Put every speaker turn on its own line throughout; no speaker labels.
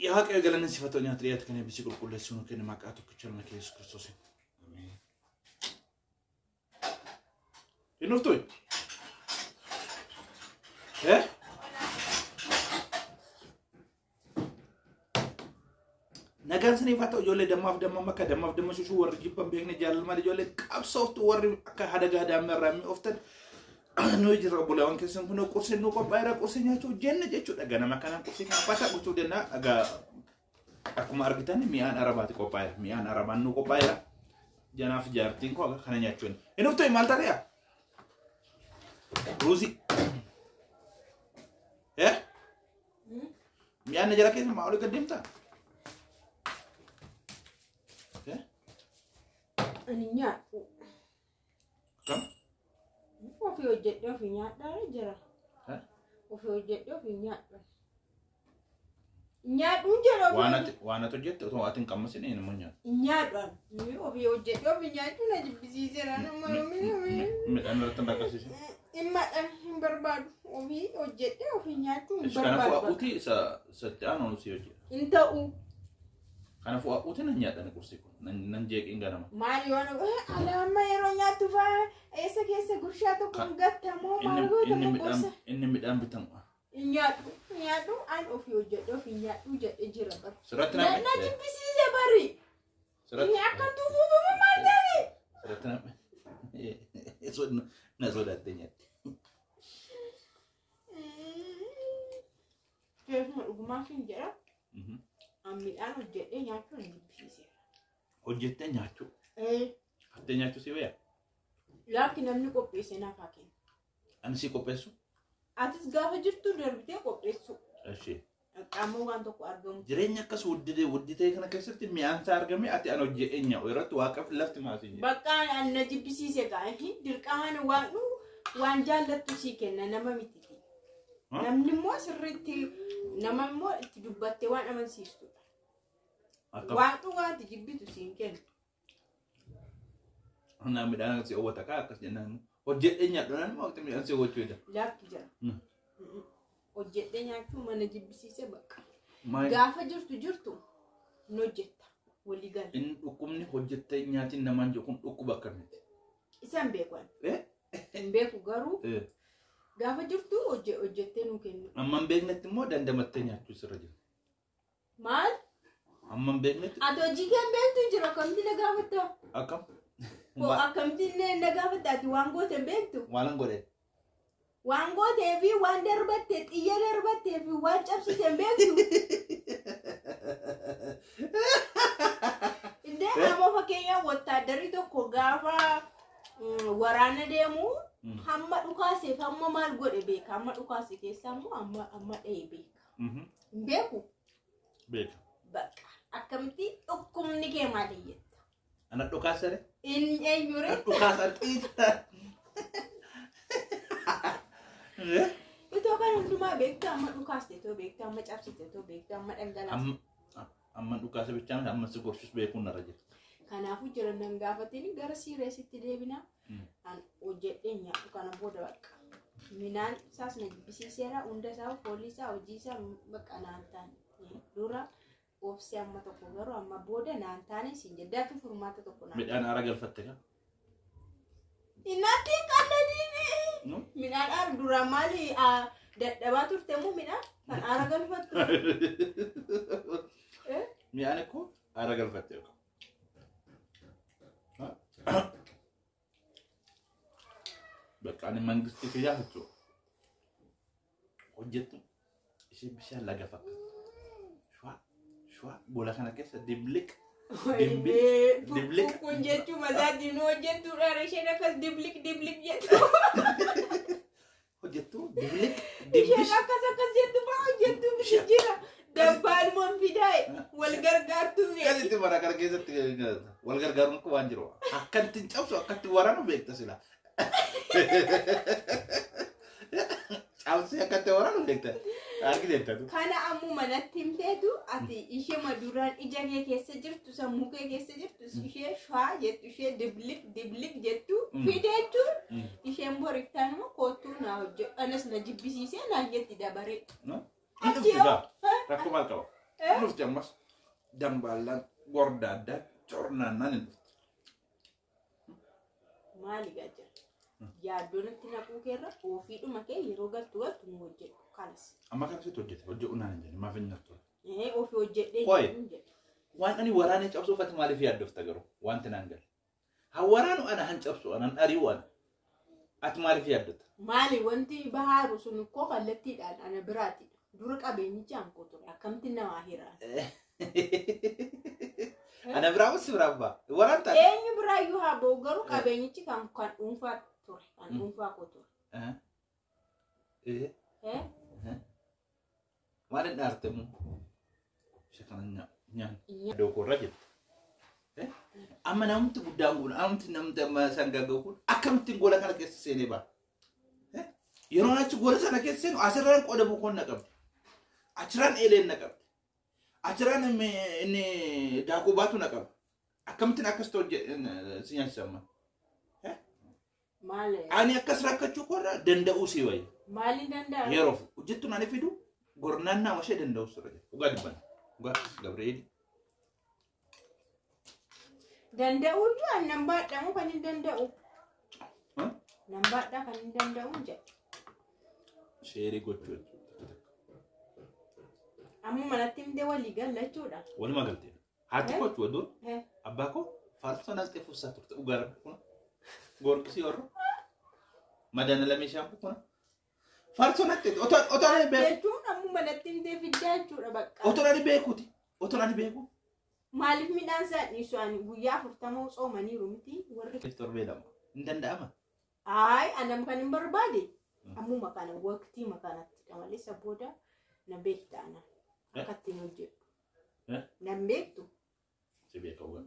يا هاك قال لنا صفاتنا تريات كان بيسيقول كل سنة كنا معك كتشلنا كيس كريستوس آمين إنه توي إيه نجان سني فاتو جولة دماف دم شو ورد جيبان بيهن جال ما جولة كابسوت ورد كهذا قاعد مرامي أفتد نوجي ربنا وان كسم كنا كورسين نوكو بايرا كورسين ياتو جنة جتشو أجانا مكانا كورسين apa tak kucu dena aga aku mau argitan mian arabati ko paira mian araban nuko paira jana fijartin ko aga kana nyacun eno to imal tare ya Rusi mian najara ke sama oleh kedim ta
aninya
kam
Ofi ojet yo fi nyat dare jara. Ofi ojet yo fi nyat. Nyat unjara.
Wana to jet to atin kam sini ini munya.
Nyat ban. Mi ofi ojet yo fi nyat tu na jibisi jara na mo mi.
Anu tanda kasih.
Imma berbadu. Ofi ojet yo fi nyat tu berbadu.
Sekarang fu uti sa anu si ojet.
Inta u.
Karena fu uti nanya dan kursiku. Nan jek ingana ma.
Mari wana ala mayro nyatu fa. Esa kesa gushato kun gatta mo mago da mo bosa.
Inni midam bitang.
Nyatu an ofi ojet do fi nyatu jet ejira ba.
Surat na.
Na jibisi je bari.
Surat.
Ni akan tu bu mandani.
Surat na. Eso na surat tanya.
Kaya mo ugma fin jara. Ami an ojet e nyatu ni jibisi.
Ojet e nyatu. Ate nyatu si ya.
Laakiin namni qopheesse naaf haa kennu.
Ani si qopheessu?
Atis gaafa jirtu darbitee qopheessu.
Ishee.
Qaammoo waan tokko argamu.
Jireenya akkas wadditee kana keessatti mi'aan isaa argame ati an hojjeenya irratti waaqaf lafti maasii jira.
Bakka anna jibbisiise gaafi dirqamaan waan jaallattu sii kenna nama miti. Namni immoo sirriitti nama immoo itti dubbattee waan amansiistudha. Waan dhugaatti jibbitu siin kenna.
Ana midhaan si owwata kaa akkas jennaan hojjedhee nyaadhonaan moo waqtii midhaan si owwachuu jedha.
Laakki jira. Hojjedhee nyaachuu mana jibbisiisee bakka. Gaafa jirtu ni hojjetta walii gala.
Inni dhukkubni hojjettee nyaatiin namaan jiru kun dhukkuba akkamiiti?
Isaan beekan. Hin beeku garuu gaafa jirtu hojjettee nu kennu.
Amman beeknetti immoo dandamattee nyaachuu sirra jira.
Maal?
Amman beeknetti.
Ati hojii kan beektu jira kamti na gaafatta?
Akkam?
Akkamti na gaafattaati waan goote beektu?
Waalan godhe.
Waan gootee fi waan darbattee xiyya darbattee fi waan cabsite beektu? Indee nama fakkeenyaaf wattaaddarri tokko gaafa waraana deemu hamma dhukaaseef hamma maal godhe beeka hamma dhukaase keessaa immoo amma dha'ee beeka. Beeku?
Beeka.
Bakka akkamitti dhukkubni kee maal iyyata?
Ana dhukaasare?
In eenyure?
Dhukaasare xiita.
Itoo kan hundumaa beektu amma dhukaaste too beektu amma cabsite too beektu amma dhangalaase.
Amma dhukaase bichaan amma si gorsus beekuun narra jira.
Kanaafuu jiran gaafatanii gara siireesitti deebinaa. Hojjedhee nyaadhu kana booda bakka. Minaan isaas na jibbisiiseera hunda isaa foolii isaa hojii isaa bakka naan taane. Dura obsi amma tokko garuu amma booda naan taane siin jedhaa fi furmaata tokko naan.
Midhaan aara galfatte kaa?
Inaatti qalladii midhaan aara dura maali dadhabaa turte moo midhaan kan aara galfattu?
Midhaan ko aara galfatte kaa? Bakka ani mangisti kiyyaa jechuudha. Hojjettu ishee bishaan laga fakkaata. Shwaa bola kana keessa diblik.
Diblik. Kun jechuun mataa diinuu hojjettuudha. Isheen akkas diblik jettu.
Hojjettu diblik.
Isheen akkas jettu fa'aa hojjettu miti jira. Dabbaan moon fidaa'e wal gargaartuu beekti.
Akkasitti bara kana keessatti wal gargaaruun waan jiru. Akkatti cabsu akkatti waraanu beekta sila. Cabsi akkatti waraanu beekta. Argiteettatu.
Kana ammoo manatti himteetu ati ishee maduraan ija kee keessa jirtu sammuu kee keessa jirtu ishee shwaa jettu ishee diblik jettu fideechuun isheen boriftaan immoo kootuu naa hojjedhu anas na jibbisiisee naan jetti dabaree.
Rakko maal qaba? Nufti ammas damballan gordaadda cornaannan hin dhufti.
Maali gaajjira? Yaaddoon itti naquu keerra ofiidhuma kee yeroo galtu nu hojjedhu kanas.
Amma kan sitti hojjete hojjedhu naan hin jedhe maaf hin nyattu.
Ofii hojjedhee
hin jedhe. Waan ani waraanee cabsuuf ati maaliif yaaddofta garuu wanti naan galle. Ha waraanu ana han cabsu anan ari'u ana. Ati maaliif yaaddota?
Maali wanti bahaaru sun koo kallattiidhaan ana biraati. Dura qabeenyichi aankoo ture akkamitti namaa hiraan.
Ana biraa mus biraa abbaa. Waraan ta'a.
Eenyu biraayyuu haa ba'u garuu qabeenyichi kan dhuunfaa ture. Kan dhuunfaa koo ture.
Waan hin dhaartemu. Isa kana nyaan. Dookorra jette. Amma namni guddaan kun namni amma sangaggoo kun akkamitti gola kana keessa seenee ba'a. Yeroo achi gola sana keessa seenu asirraan qoda bukoon naqabdi. Achiraan eeleen naqabdi. Achiraan inni daakuu baatu naqaba. Akkamittiin akkas ta'u si nyaachisa.
Maali?
Ani akkas rakkachuu koorraa danda'uu si wayya.
Maali danda'a?
Yeroo hojjettuun ani fidu gornaan nama ishee danda'u sirra jira. Dhugaa dibban. Dhugaa Gabriel.
Danda'uu jiru nan baadhamu kan hin danda'u. Nan baadhaa kan hin danda'u jedha.
Sheerii gochuu
Amma manatti himdee walii galla jechuudha.
Walumaa galtee. Haati gochuu dur abbaa koo faalsoo nas ta'e fussaa turte dhugaa kun gorkisii warra madana lamee shaampuu kun faalsoo nas ta'e otoo ani beeku.
Jechuun amma manatti himdee fiddaa jechuudha bakka.
Otoo ani beekuuti. Otoo ani beeku.
Maaliif midhaan isaa dhiisu ani guyyaa 40 soomaniiru miti warri.
Torbee lama hin danda'ama.
Anam kan hin barbaade. Ammuma kana waqtii makaanatti malee isa booda na beekta ana. Akkatti hojjedhu. Nan beektu.
Si beeka uga.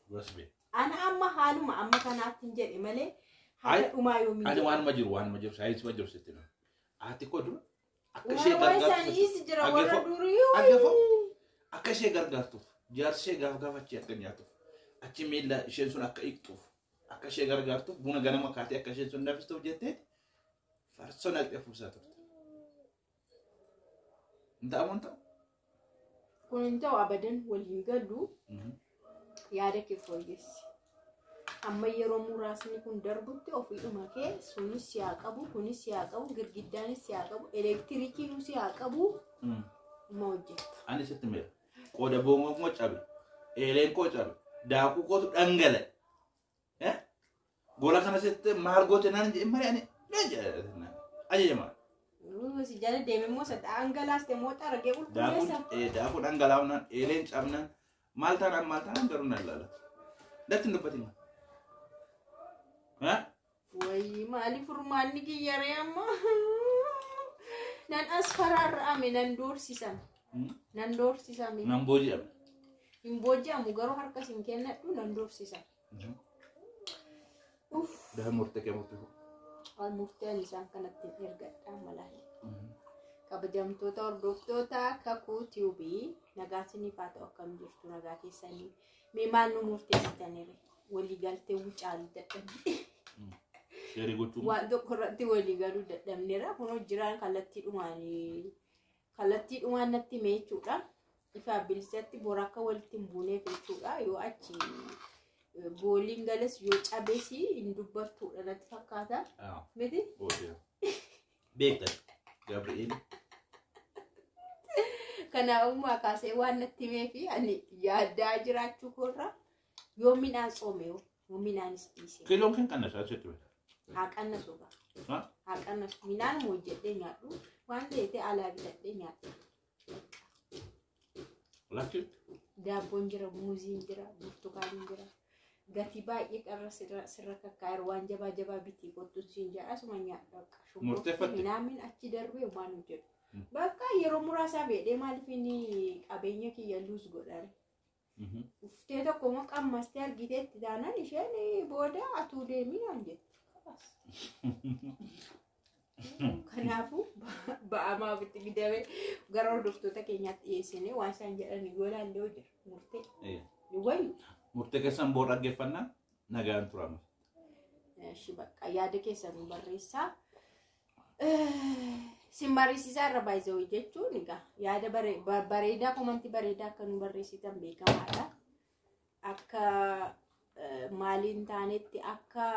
Uga si beeka.
Ana amma haaluma amma kanaatti hin jedhe malee haala dhumaa yoomii.
Ani waanuma jiru saayinsi ma jiru sitti nama. Haati koo dura akka ishee gargaartuuf. Akka ishee gargaartuuf jaarsishee gaafachii akka nyaatuuf achi miila isheen sun akka hiqxuuf akka ishee gargaartuuf buna ganama kaatee akka isheen sun danfistuuf jettee farsoo naqxee fuusaa turte. Ta'amuun ta'u.
Kun hin ta'u abadan waliin galu yaada kee fooyyessi. Amma yeroo muraasni kun darbutti ofiidhuma kee sunis yaa qabu kunis yaa qabu girgiddaanis yaa qabu elektirikiinis yaa qabu ma hojjetta.
Ani sitti meera qooda boongoon koo cabe eeleen koo cabe daakuu kootu dhangala'e. Gola kana sitti maal goote naan jedhe malee ani ajajamaa.
Si jala deeme moo sa dhangalaastee moo xaragee qulqulleessa?
Daakuu dhangalaa'uunaan eeleen cabnaan maal taanaan garuu nan laala. Datti hin dubbatin.
Wayii maaliif furmaanni kiyyaree amma? Nan as faraarra'ame nan doorsisame. Nan doorsisame.
Nan booji'ame.
Hin booji'amu garuu harkas hin kennadhu nan doorsisame.
Dah murtee kee murtee.
Murteen isaan kanatti ergadhaa malaali. Kabajamtoota hordoftoota kakuu tiubii nagaa isiniif haa ta'u akkam jirtu nagaa keessanii mee maal nu murteessitaniire walii galtee wucaalii dadhabne.
Sheerii gochuun.
Waan tokko irratti walii galuu dadhabneera kunoo jiraan kallattii dhumaan natti hime jechuudha. Ifaa bilisatti bora akka walitti hin buuneef jechuudha yoo achi. Booliin galas yoo cabeesi hin dubbattuudha natti fakkaata. Miti?
Beekta Gabriel.
Kanaafummaa kaasee waan natti himee fi ani yaaddaa jiraachuu koorraa yoo midhaan soome yoo midhaanis dhiise.
Kiloon kan qannasu asitti beekta.
Haa qannasu gaa. Haa qannasu midhaan hojjedhee nyaadhu waan ta'eef alaa bitadhee nyaadhu.
Lakki.
Daabboon jira, muuziin jira, burtukaaniin jira. Gati baay'ee qarra sirra kakkaa'eera waan jabaa bitii kottuun siin jedha asuma nyaadha.
Murteeffatte.
Midhaan achi darbee waan hojjetu. Bakka yeroo muraasaa beedhee maaliif inni qabeenya kiyya luus godhare. Uftee tokko moo qammastee argiteetti taanaan isheen booda atuu deemii naan jettu. Kanaafuu ba'amaa bitti fidamee gara hordoftoota keenyaatti dhiyeessinee waan isaan jedhan goolaallee hojjeta murtee. Wayyu.
Murtee keessan booda dhaggeeffannaa nagaan turama.
Bakka yaada keessan barreessaa. Simbarisiisaa irra baay'isoo jechuun egaa yaada bareedaa komantii bareedaa akka nu barreessitan beekamaadha. Akka maaliin taanetti akka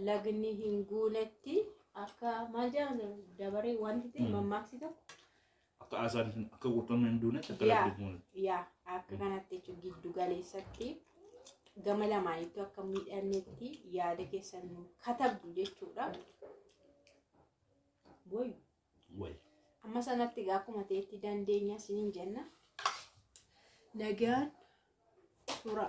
lagni hin guunetti akka maal jedhamu dabaree wanti ta'e mammaaksi tokko.
Akka asaan akka qurxummii hin duunetti akka lagni hin guunetti.
Yaa akka kanatti jechuun giddu galeessatti gama lamaanitti akka miidhannetti yaada keessan katabdu jechuudha. Boyu. Amma sanatti egaa akkuma ta'etti dandeenya isiniin jenna. Nagaan tura.